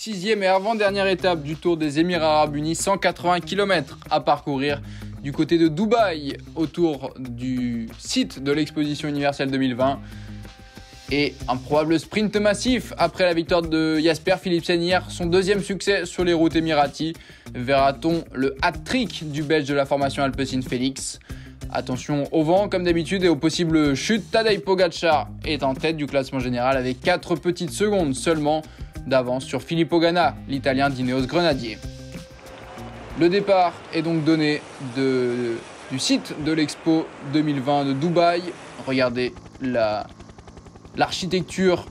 6e et avant-dernière étape du Tour des Émirats Arabes Unis, 180 km à parcourir du côté de Dubaï, autour du site de l'exposition universelle 2020. Et un probable sprint massif après la victoire de Jasper Philipsen hier, son deuxième succès sur les routes émiraties. Verra-t-on le hat-trick du Belge de la formation Alpecin Félix? Attention au vent comme d'habitude et aux possibles chutes. Tadej Pogačar est en tête du classement général avec 4 petites secondes seulement d'avance sur Filippo Ganna, l'Italien d'Ineos Grenadier. Le départ est donc donné du site de l'Expo 2020 de Dubaï. Regardez l'architecture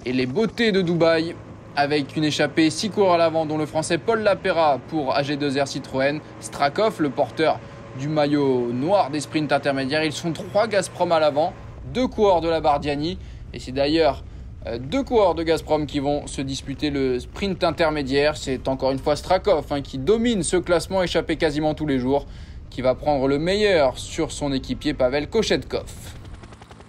et les beautés de Dubaï avec une échappée 6 coureurs à l'avant dont le français Paul Lapera pour AG2R Citroën, Strakov, le porteur du maillot noir des sprints intermédiaires. Ils sont 3 Gazprom à l'avant, 2 coureurs de la Bardiani et c'est d'ailleurs 2 coureurs de Gazprom qui vont se disputer le sprint intermédiaire. C'est encore une fois Strakov qui domine ce classement échappé quasiment tous les jours, qui va prendre le meilleur sur son équipier Pavel Kochetkov.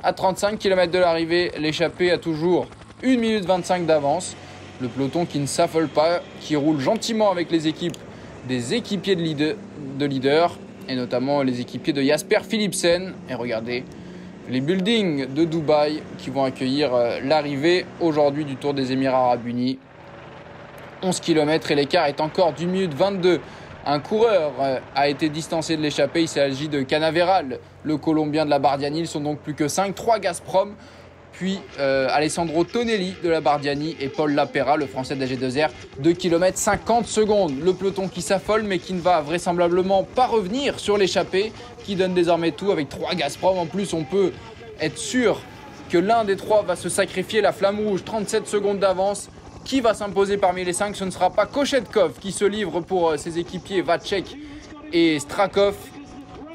À 35 km de l'arrivée, l'échappée a toujours 1 minute 25 d'avance. Le peloton qui ne s'affole pas, qui roule gentiment avec les équipes des équipiers de leader, et notamment les équipiers de Jasper Philipsen. Et regardez les buildings de Dubaï qui vont accueillir l'arrivée aujourd'hui du Tour des Émirats Arabes Unis. 11 km et l'écart est encore d'1 minute 22. Un coureur a été distancé de l'échappée, il s'agit de Canaveral, le Colombien de la Bardiani. Ils sont donc plus que 5, 3 Gazprom, puis Alessandro Tonelli de la Bardiani et Paul Lapera, le Français de l'AG2R, 2 km 50 secondes. Le peloton qui s'affole mais qui ne va vraisemblablement pas revenir sur l'échappée, qui donne désormais tout avec 3 Gazprom. En plus, on peut être sûr que l'un des 3 va se sacrifier, la flamme rouge, 37 secondes d'avance. Qui va s'imposer parmi les 5? Ce ne sera pas Kochetkov qui se livre pour ses équipiers Vacek et Strakov.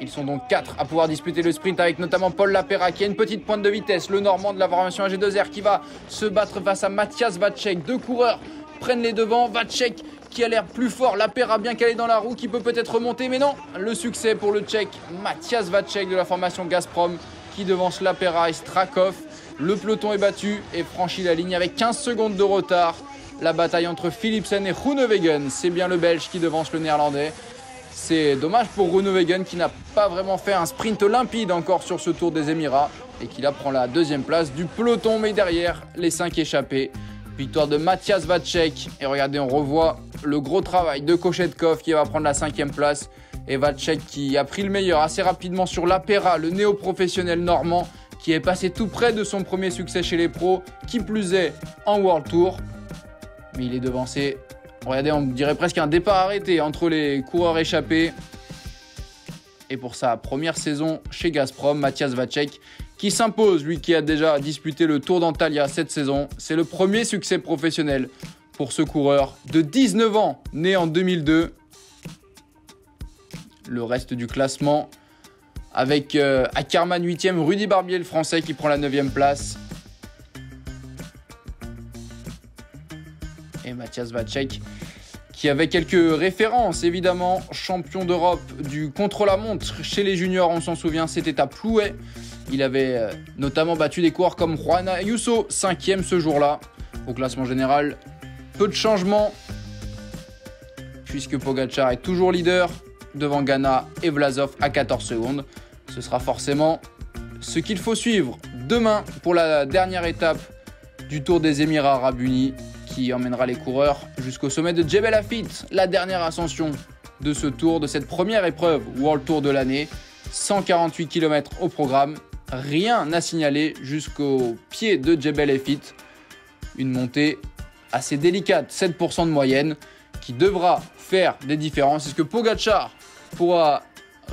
Ils sont donc 4 à pouvoir disputer le sprint avec notamment Paul Lapera qui a une petite pointe de vitesse. Le Normand de la formation AG2R qui va se battre face à Matthias Vacek. 2 coureurs prennent les devants. Vacek qui a l'air plus fort. Lapera bien calé dans la roue qui peut peut-être remonter. Mais non, le succès pour le Tchèque Matthias Vacek de la formation Gazprom qui devance Lapera et Strakov. Le peloton est battu et franchit la ligne avec 15 secondes de retard. La bataille entre Philipsen et Groenewegen, c'est bien le Belge qui devance le Néerlandais. C'est dommage pour Groenewegen qui n'a pas vraiment fait un sprint limpide encore sur ce Tour des Émirats et qui là prend la 2e place du peloton, mais derrière les 5 échappés. Victoire de Matthias Vacek et regardez, on revoit le gros travail de Kochetkov qui va prendre la 5e place et Vacek qui a pris le meilleur assez rapidement sur Lapera, le néo-professionnel normand qui est passé tout près de son premier succès chez les pros, qui plus est en World Tour. Mais il est devancé, regardez, on dirait presque un départ arrêté entre les coureurs échappés. Et pour sa première saison chez Gazprom, Matthias Vacek qui s'impose, lui qui a déjà disputé le Tour d'Antalya cette saison. C'est le premier succès professionnel pour ce coureur de 19 ans, né en 2002. Le reste du classement avec Ackermann 8e, Rudy Barbier le français qui prend la 9e place. Et Matthias Vacek qui avait quelques références évidemment, champion d'Europe du contre-la-montre chez les juniors, on s'en souvient, c'était à Plouay. Il avait notamment battu des coureurs comme Juan Ayuso, 5e ce jour-là. Au classement général, peu de changements puisque Pogačar est toujours leader devant Ganna et Vlasov à 14 secondes. Ce sera forcément ce qu'il faut suivre demain pour la dernière étape du Tour des Émirats Arabes Unis qui emmènera les coureurs jusqu'au sommet de Djebel Afit, la dernière ascension de ce tour, de cette première épreuve World Tour de l'année. 148 km au programme, rien à signaler jusqu'au pied de Djebel Afit. Une montée assez délicate, 7% de moyenne, qui devra faire des différences. Est-ce que Pogačar pourra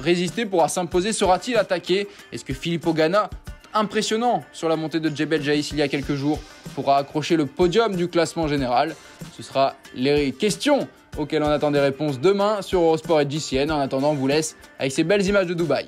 résister, pourra s'imposer? Sera-t-il attaqué? Est-ce que Filippo Ganna, impressionnant sur la montée de Djebel Jais il y a quelques jours, pourra accrocher le podium du classement général? Ce sera les questions auxquelles on attend des réponses demain sur Eurosport et JCN. En attendant, on vous laisse avec ces belles images de Dubaï.